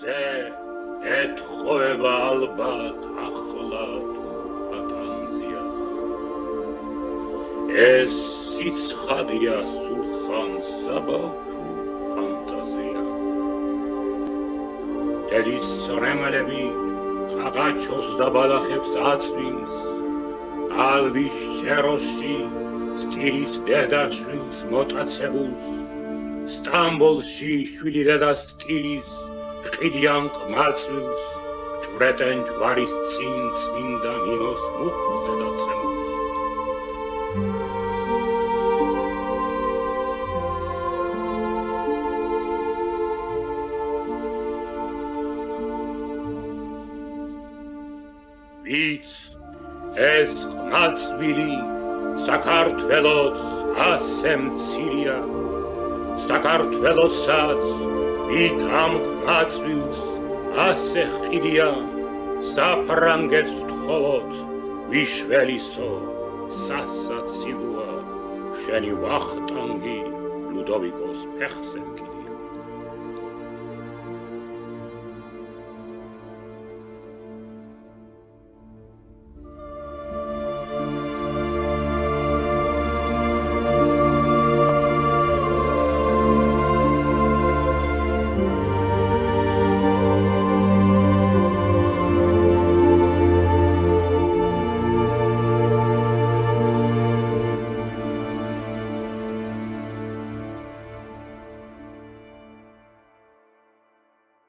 ზე ეთხოვება ალბათ ახლა თუ პატანზიას ეს სიცხადია სულხან საბავ თუ ფანტაზია დედის რემალები ყაყაჩოს და ბალახებს აწვინს ალვის შეროში სტილის დედაშვილს მოტაცებულს სტამბოლში შვილი დედა სტილის ყიდიან ყმაწვილს ჭვრეტენ ჯვარის წინ წმინდა ნინოს მუხლზე დაცემულს ვიც ეს ყმაწვილი საქართველოს ასე მცირია საქართველოსაც ვით ამ ყმაწვილს ასე ხიდია საფრანგეთს ვთხოვოთ ვიშველისო სასაცილოა შენი ვახტანგი ლუდოვიკოს ფეხზე ვკიდია